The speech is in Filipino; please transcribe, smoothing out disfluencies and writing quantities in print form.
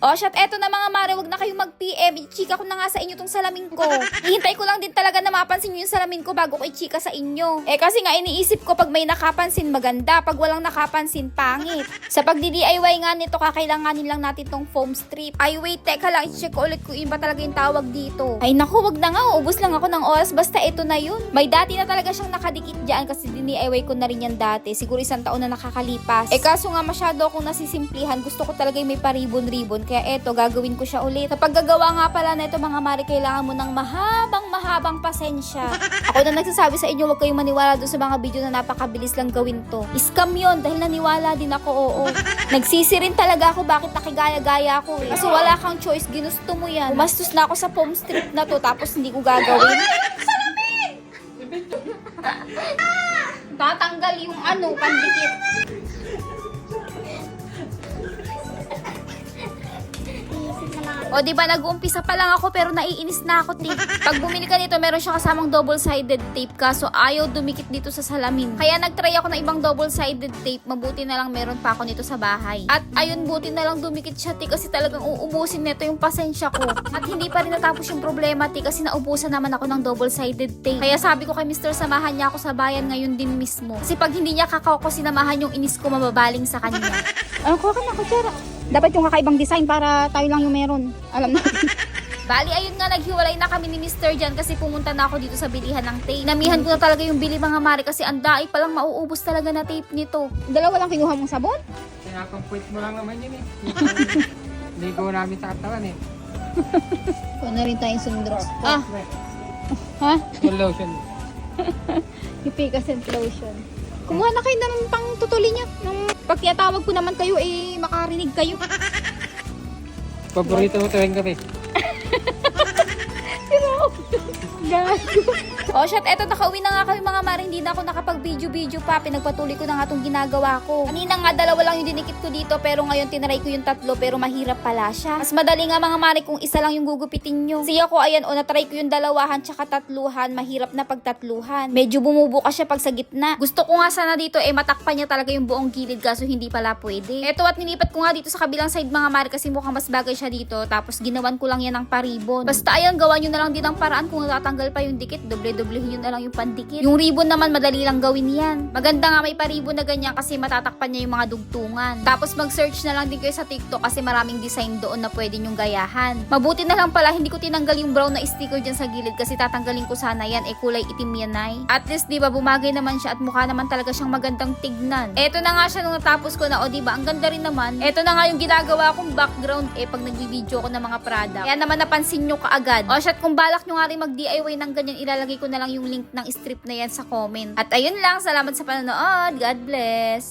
Oh, shot, eto na mga mare, wag na kayong mag-PM. I-chika ko na nga sa inyo tong salamin ko. Hihintay ko lang din talaga na mapansin nyo yung salamin ko bago ko i-chika sa inyo. Kasi nga iniisip ko pag may nakapansin maganda, pag walang nakapansin pangit. Sa pagdi-DIY nga nito, kakailanganin lang natin tong foam strip. Ay wait, teka lang, i-check ko ulit kung yun ba talaga yung tawag dito. Ay naku, wag na nga, ubos lang ako ng oras, basta ito na yun. May dati na talaga siyang nakadikit dyan kasi DIY ko na rin yan dati. Siguro 1 taon na nakakalipas. Kaso nga masyado akong nasisimplihan, gusto ko talaga yung may paribon-ribon. Kaya eto, gagawin ko siya ulit. Sa paggagawa nga pala na ito mga mare, kailangan mo ng mahabang pasensya. Ako na nagsasabi sa inyo, huwag kayong maniwala doon sa mga video na napakabilis lang gawin to. Scam yun, dahil naniwala din ako, oo. Nagsisi rin talaga ako bakit nakigaya-gaya ako. Kasi wala kang choice, ginusto mo yan. Umastos na ako sa foam strip na to, tapos hindi ko gagawin. Tatanggal yung pandikit. O diba, nag-uumpisa pa lang ako pero naiinis na ako, te. Pag bumili ka nito, meron siya kasamang double-sided tape, kaso ayaw dumikit dito sa salamin. Kaya nagtry ako ng ibang double-sided tape, mabuti na lang meron pa ako nito sa bahay. At ayun, buti na lang dumikit siya, te, kasi talagang uubusin nito yung pasensya ko. At hindi pa rin natapos yung problema, te, kasi naubusan naman ako ng double-sided tape. Kaya sabi ko kay Mr. samahan niya ako sa bayan ngayon din mismo. Kasi pag hindi niya kakao ko sinamahan, yung inis ko mababaling sa kanya. Ano ko na kutsara? Dapat yung kakaibang design para tayo lang yung meron. Alam natin. Bali, ayun nga, naghiwalay na kami ni Mr. Jan kasi pumunta na ako dito sa bilihan ng tape. Namihan ko na talaga yung bili mga mare kasi ang daig palang mauubos talaga na tape nito. Dalawa lang kinuha mong sabon? Pinapang-point mo lang naman yun eh. Ligo namin sa katawan eh. Kuha na rin tayong sundros. Ha? Full lotion. Ipicas and lotion. Kumuha na kayo ng pang tutuli niya. Nung pag tinatawag ko naman kayo, makarinig kayo. Paborito mo tuwing gabi. Oh, shot, eto, nakauwi na nga kami mga mare, hindi na ako nakapag-video pa, pinagpatuloy ko na nga itong ginagawa ko. Kanina nga, 2 lang yung dinikit ko dito, pero ngayon tinaray ko yung 3, pero mahirap pala siya. Mas madali nga mga mare kung isa lang yung gugupitin nyo. Siya ko, ayan, natry ko yung 2 tsaka 3, mahirap na pag 3. Medyo bumubuka siya pag sa gitna. Gusto ko nga sana dito, matakpan niya talaga yung buong gilid, kaso hindi pala pwede. Eto, at nilipat ko nga dito sa kabilang side mga mare, kasi mukhang mas bagay siya dito, tapos ginawan ko lang yan ng paribon. Basta ayan, gawan nyo na lang din ang paraan kung natatanggal pa yung dikit, doblehin nyo na lang yung pandikit. Yung ribbon naman, madali lang gawin yan. Maganda nga may paribon na ganyan kasi matatakpan niya yung mga dugtungan. Tapos mag-search na lang din kayo sa TikTok kasi maraming design doon na pwede nyong gayahan. Mabuti na lang pala, hindi ko tinanggal yung brown na sticker dyan sa gilid kasi tatanggalin ko sana yan, kulay itim yan ay. At least, diba, bumagay naman siya at mukha naman talaga siyang magandang tignan. Eto na nga siya nung natapos ko na, diba, ang ganda rin naman. Eto na nga yung ginagawa kong background pag nag-video ko ng mga product. Kaya naman napansin nyo kaagad. O, shot, kung balak nyo nga rin mag-DIY ng ganyan, ilalagay ko na lang yung link ng strip na yan sa comment. At ayun lang, salamat sa panonood. God bless!